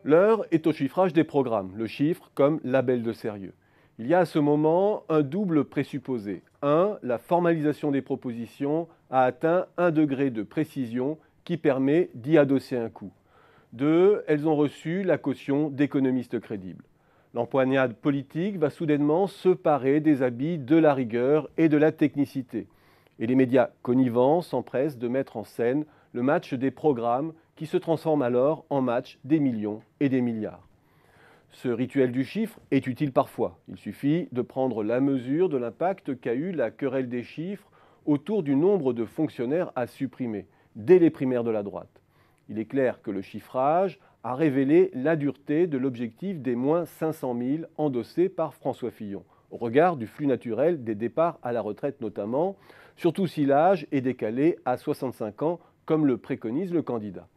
L'heure est au chiffrage des programmes, le chiffre comme label de sérieux. Il y a à ce moment un double présupposé. 1. La formalisation des propositions a atteint un degré de précision qui permet d'y adosser un coup. 2. Elles ont reçu la caution d'économistes crédibles. L'empoignade politique va soudainement se parer des habits de la rigueur et de la technicité. Et les médias connivants s'empressent de mettre en scène le match des programmes qui se transforme alors en match des millions et des milliards. Ce rituel du chiffre est utile parfois. Il suffit de prendre la mesure de l'impact qu'a eu la querelle des chiffres autour du nombre de fonctionnaires à supprimer, dès les primaires de la droite. Il est clair que le chiffrage a révélé la dureté de l'objectif des moins 500 000 endossé par François Fillon, au regard du flux naturel des départs à la retraite notamment, surtout si l'âge est décalé à 65 ans, comme le préconise le candidat.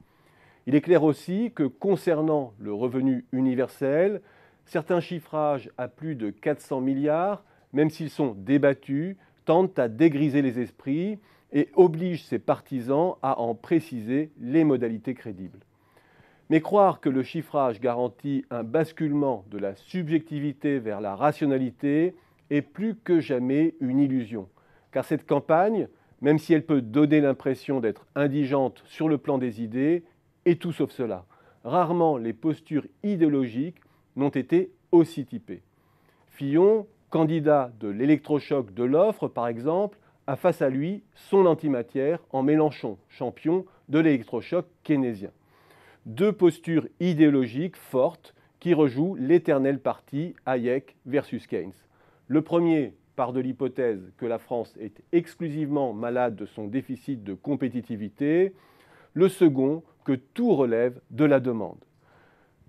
Il est clair aussi que concernant le revenu universel, certains chiffrages à plus de 400 milliards, même s'ils sont débattus, tendent à dégriser les esprits et obligent ses partisans à en préciser les modalités crédibles. Mais croire que le chiffrage garantit un basculement de la subjectivité vers la rationalité est plus que jamais une illusion, car cette campagne, même si elle peut donner l'impression d'être indigente sur le plan des idées, est tout sauf cela. Rarement les postures idéologiques n'ont été aussi typées. Fillon, candidat de l'électrochoc de l'offre par exemple, a face à lui son antimatière en Mélenchon, champion de l'électrochoc keynésien. Deux postures idéologiques fortes qui rejouent l'éternel parti Hayek versus Keynes. Le premier part de l'hypothèse que la France est exclusivement malade de son déficit de compétitivité, le second que tout relève de la demande.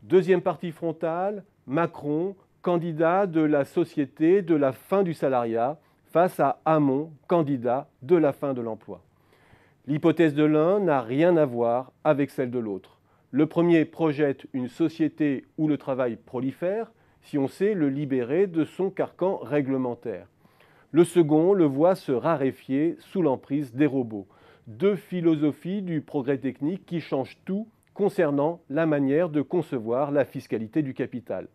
Deuxième partie frontale, Macron, candidat de la société de la fin du salariat, face à Hamon, candidat de la fin de l'emploi. L'hypothèse de l'un n'a rien à voir avec celle de l'autre. Le premier projette une société où le travail prolifère, si on sait le libérer de son carcan réglementaire. Le second le voit se raréfier sous l'emprise des robots. Deux philosophies du progrès technique qui changent tout concernant la manière de concevoir la fiscalité du capital.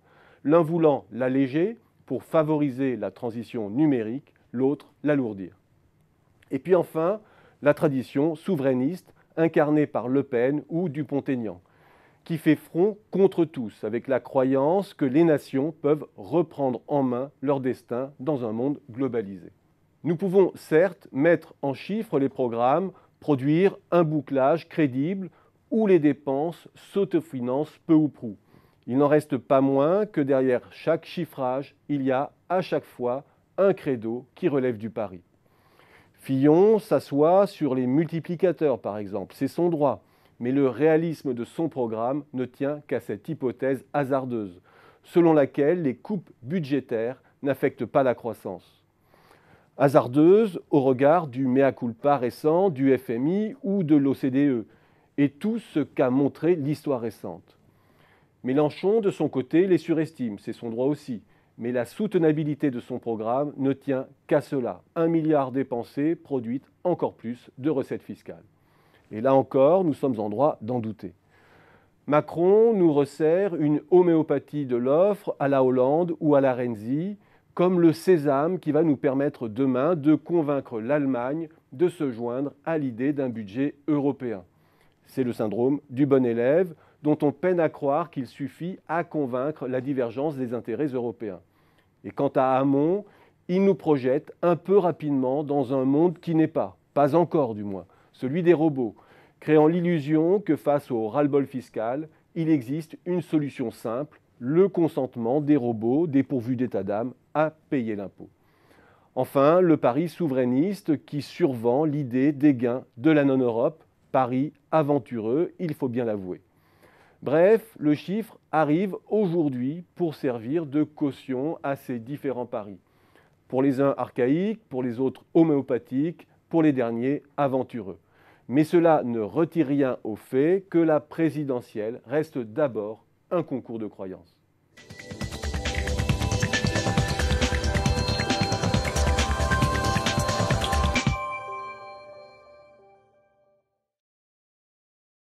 L'un voulant l'alléger pour favoriser la transition numérique, l'autre l'alourdir. Et puis enfin, la tradition souverainiste incarnée par Le Pen ou Dupont-Aignan, qui fait front contre tous, avec la croyance que les nations peuvent reprendre en main leur destin dans un monde globalisé. Nous pouvons certes mettre en chiffres les programmes, produire un bouclage crédible où les dépenses s'autofinancent peu ou prou. Il n'en reste pas moins que derrière chaque chiffrage, il y a à chaque fois un credo qui relève du pari. Fillon s'assoit sur les multiplicateurs, par exemple, c'est son droit, mais le réalisme de son programme ne tient qu'à cette hypothèse hasardeuse, selon laquelle les coupes budgétaires n'affectent pas la croissance. Hasardeuse au regard du mea culpa récent du FMI ou de l'OCDE, et tout ce qu'a montré l'histoire récente. Mélenchon, de son côté, les surestime, c'est son droit aussi, mais la soutenabilité de son programme ne tient qu'à cela. 1 milliard dépensé, produite encore plus de recettes fiscales. Et là encore, nous sommes en droit d'en douter. Macron nous resserre une homéopathie de l'offre à la Hollande ou à la Renzi, comme le sésame qui va nous permettre demain de convaincre l'Allemagne de se joindre à l'idée d'un budget européen. C'est le syndrome du bon élève dont on peine à croire qu'il suffit à convaincre la divergence des intérêts européens. Et quant à Hamon, il nous projette un peu rapidement dans un monde qui n'est pas encore du moins, celui des robots, créant l'illusion que face au ras-le-bol fiscal, il existe une solution simple, le consentement des robots dépourvus d'état d'âme à payer l'impôt. Enfin, le pari souverainiste qui survend l'idée des gains de la non-Europe, pari aventureux, il faut bien l'avouer. Bref, le chiffre arrive aujourd'hui pour servir de caution à ces différents paris. Pour les uns archaïques, pour les autres homéopathiques, pour les derniers aventureux. Mais cela ne retire rien au fait que la présidentielle reste d'abord un concours de croyances.